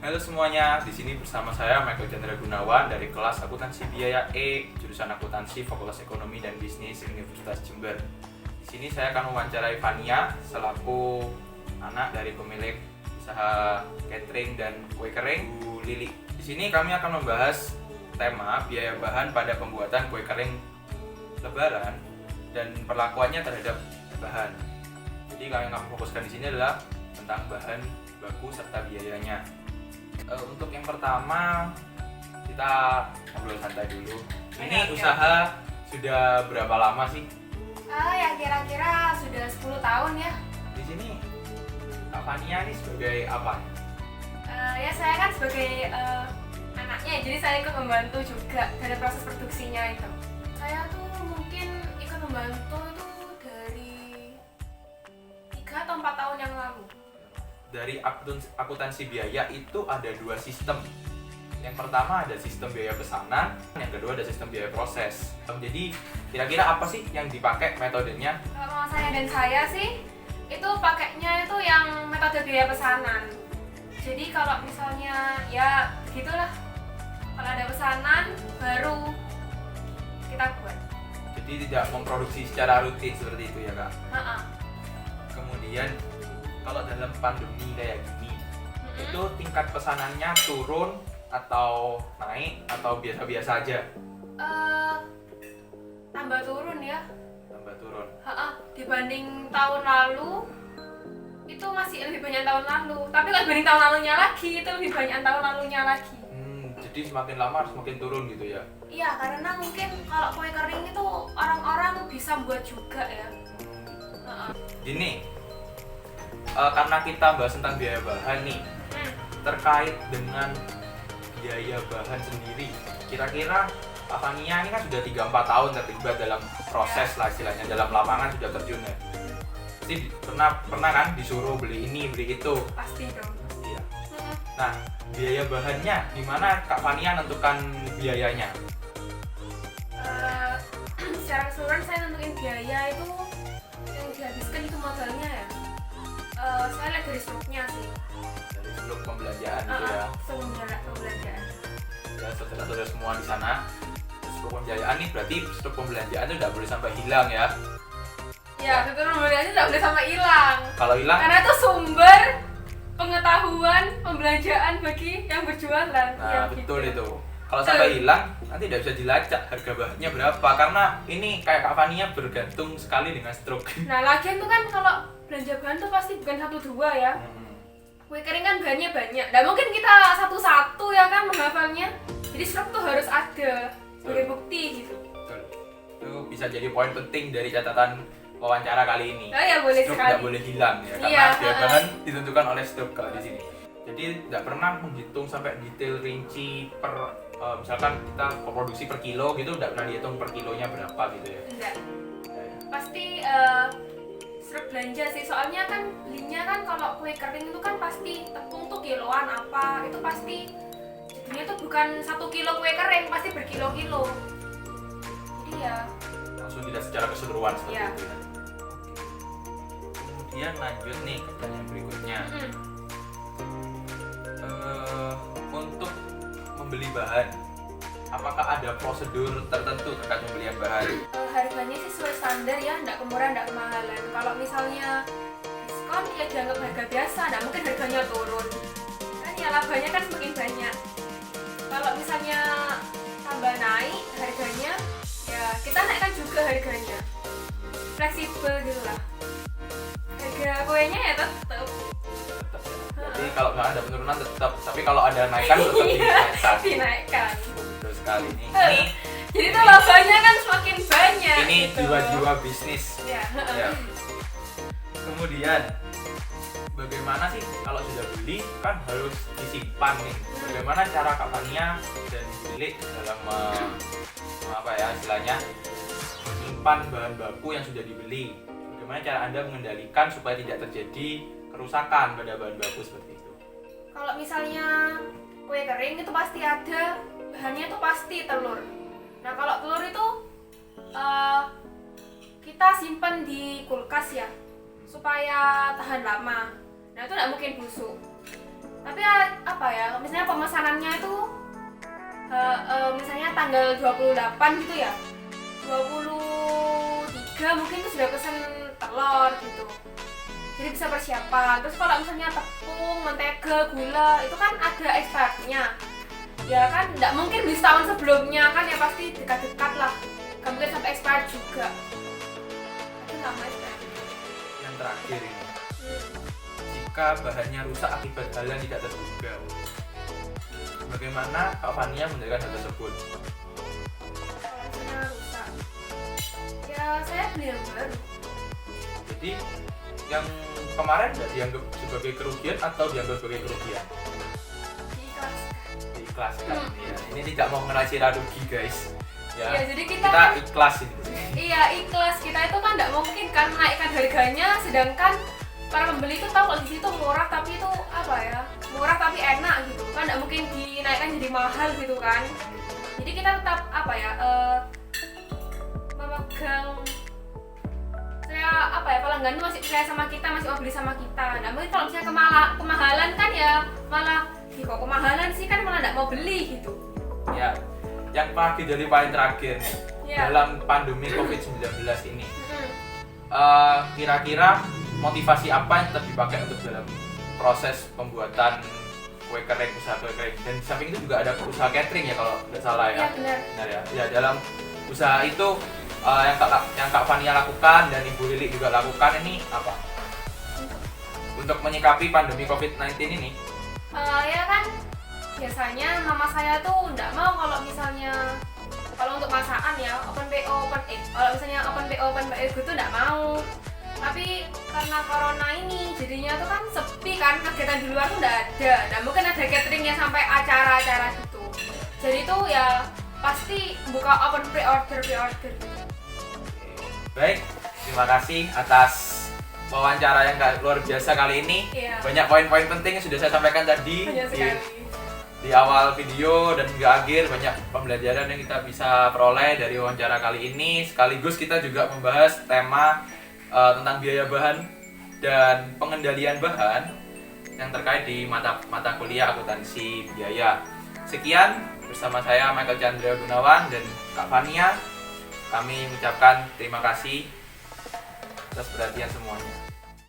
Halo semuanya, di sini bersama saya Michael Chandra Gunawan dari kelas Akuntansi Biaya E, jurusan Akuntansi Fakultas Ekonomi dan Bisnis Universitas Jember. Di sini saya akan mewawancarai Fania selaku anak dari pemilik usaha catering dan kue kering Bu Lili. Di sini kami akan membahas tema biaya bahan pada pembuatan kue kering Lebaran dan perlakuannya terhadap bahan. Jadi yang kami fokuskan di sini adalah tentang bahan baku serta biayanya. Untuk yang pertama kita ngobrol santai dulu. Ini usaha sudah berapa lama sih? Ya kira-kira sudah 10 tahun ya. Di sini Kak Fania ini sebagai apa? Ya saya kan sebagai anaknya, jadi saya ikut membantu juga dalam proses produksinya itu. Saya tuh mungkin ikut membantu itu dari 3 atau 4 tahun yang lalu. Dari akuntansi biaya itu ada 2 sistem. Yang pertama ada sistem biaya pesanan, yang kedua ada sistem biaya proses. Jadi kira-kira apa sih yang dipakai metodenya? Kalau saya dan saya sih itu pakainya itu yang metode biaya pesanan. Jadi kalau misalnya ya begitulah, kalau ada pesanan baru kita buat. Jadi tidak memproduksi secara rutin seperti itu ya Kak? Kemudian kalau dalam pandemi kayak gini, itu tingkat pesanannya turun atau naik atau biasa-biasa aja? Tambah turun ya. Tambah turun. Dibanding tahun lalu itu masih lebih banyak tahun lalu. Tapi kalau dibanding tahun lalunya lagi itu lebih banyak tahun lalunya lagi. Jadi semakin lama semakin turun gitu ya? Iya, karena mungkin kalau kue kering itu orang-orang bisa buat juga ya. Gini, karena kita bahas tentang biaya bahan nih, terkait dengan biaya bahan sendiri, kira-kira Pak Fania ini kan sudah 3-4 tahun terlibat dalam proses lah istilahnya, dalam lapangan sudah terjun ya. Pasti pernah kan disuruh beli ini, beli itu? Pasti dong. Iya. Nah, biaya bahannya gimana Kak Fania nentukan biayanya? Secara keseluruhan saya nentuin biaya itu yang dihabiskan itu modalnya ya. Saya lihat dari struknya sih. Dari struktur pembelanjaan gitu ya. Pembelanjaan. Ya, saudara-saudara semua di sana, struktur pembiayaan nih berarti struktur pembelanjaan itu tidak boleh sampai hilang ya. Ya, struktur pembelanjaan tidak boleh sampai hilang. Kalau hilang, Karena itu sumber pengetahuan pembelanjaan bagi yang berjualan. nah Ya, betul gitu. itu. Kalau sampai hilang, nanti tidak bisa dilacak harga bahannya berapa. Karena ini kayak Kak Fania bergantung sekali dengan struk. Nah, lagian tuh kan kalau belanja bahan tuh pasti bukan 1-2 ya. Kue kering kan bahannya banyak. Nah, mungkin kita satu-satu ya kan menghafalnya. Jadi struk tuh harus ada sebagai bukti gitu. Betul. Itu bisa jadi poin penting dari catatan wawancara kali ini. Oh ya, boleh Struk sekali. tidak boleh hilang ya, karena Iya, biaya bahan ditentukan oleh struk kalau di sini. Jadi tidak pernah menghitung sampai detail rinci per misalkan kita produksi per kilo gitu, tidak pernah dihitung per kilonya berapa gitu ya. Enggak. Ya, ya. Pasti struk belanja sih. Soalnya kan belinya kan kalau kue kering itu kan pasti tepung tuh kiloan apa. Itu pasti jadinya tuh bukan 1 kilo kue kering, pasti berkilo-kilo. Jadi ya Langsung tidak secara keseluruhan seperti Iya. itu ya. Kemudian lanjut nih ke pertanyaan berikutnya. Untuk membeli bahan, apakah ada prosedur tertentu terkait pembelian bahan? harganya sih sesuai standar ya, enggak kemurahan, enggak kemahalan. Kalau misalnya diskon ya dianggap harga biasa, enggak mungkin harganya turun. Kan ya labanya kan semakin banyak. Kalau misalnya tambah naik harganya, ya kita naikkan juga harganya. Fleksibel gitu lah. Harga kuenya ya tetap. Jadi kalau nggak ada penurunan tetap, tapi kalau ada naikan tetap dinaikkan. Dinaikkan. Betul sekali nih. Ini Jadi tuh labanya kan semakin banyak. ini gitu. jiwa-jiwa bisnis. Ya. Ya. Kemudian bagaimana sih kalau sudah beli kan harus disimpan nih. Bagaimana cara Kak Fania dan Bilik dalam apa ya istilahnya menyimpan bahan baku yang sudah dibeli? Bagaimana cara Anda mengendalikan supaya tidak terjadi kerusakan pada bahan baku seperti itu? Kalau misalnya kue kering itu pasti ada bahannya tuh pasti telur. Nah kalau telur itu kita simpan di kulkas ya supaya tahan lama. Nah itu nggak mungkin busuk. Tapi apa ya, misalnya pemesanannya itu misalnya tanggal 28 gitu ya, 23 mungkin tuh sudah pesen telur gitu, jadi bisa persiapan. Terus kalau misalnya tepung, mentega, gula itu kan ada expirednya ya kan, nggak mungkin beli setahun sebelumnya kan, ya pasti dekat-dekat lah, nggak mungkin sampai expired juga. Itu lama expired. Yang terakhir ini, jika bahannya rusak akibat hal yang tidak terduga, bagaimana Kak Fania menjaga hal tersebut? Kalau misalnya rusak, ya saya beli yang baru. Jadi yang kemarin nggak dianggap sebagai kerugian atau dianggap sebagai kerugian? Diikhlaskan. Diikhlaskan. Ya, ini tidak mau ngerasa rugi guys. Ya, Ya, jadi kita kita ikhlas ini. Iya, ikhlas. Kita itu kan nggak mungkin kan naikkan harganya, sedangkan para pembeli itu tahu kalau di situ murah tapi itu apa ya, murah tapi enak gitu kan, nggak mungkin dinaikkan jadi mahal gitu kan. Jadi kita tetap apa ya, memegang, saya apa ya, pelanggan itu masih percaya sama kita, masih mau beli sama kita. Nggak mungkin kalau misalnya kemahalan kan ya malah, kok kemahalan sih kan, malah nggak mau beli gitu. Ya, yang pagi dari paling terakhir Ya. dalam pandemi COVID-19 ini, Mm-mm. kira-kira motivasi apa yang tetap dipakai untuk dalam proses pembuatan kue kering, usaha kue kering, dan di samping itu juga ada usaha catering ya kalau tidak salah ya. Iya benar. Benar ya. Ya, dalam usaha itu yang Kak Fania lakukan dan Ibu Lili juga lakukan ini apa? Untuk menyikapi pandemi COVID-19 ini? Ya kan biasanya mama saya tuh nggak mau kalau misalnya, kalau untuk masakan ya kalau misalnya open BO gitu nggak mau. Tapi karena corona ini jadinya tuh kan sepi kan, kegiatan di luar tuh nggak mungkin ada cateringnya sampai acara-acara gitu. Jadi tuh ya pasti buka open pre-order gitu. Baik, terima kasih atas wawancara yang luar biasa kali ini. Iya. Banyak poin-poin penting yang sudah saya sampaikan tadi Banyak sekali. di awal video dan hingga akhir. Banyak pembelajaran yang kita bisa peroleh dari wawancara kali ini. Sekaligus kita juga membahas tema tentang biaya bahan dan pengendalian bahan yang terkait di mata kuliah akuntansi biaya. Sekian bersama saya Michael Chandra Gunawan dan Kak Fania. Kami mengucapkan terima kasih atas perhatian semuanya.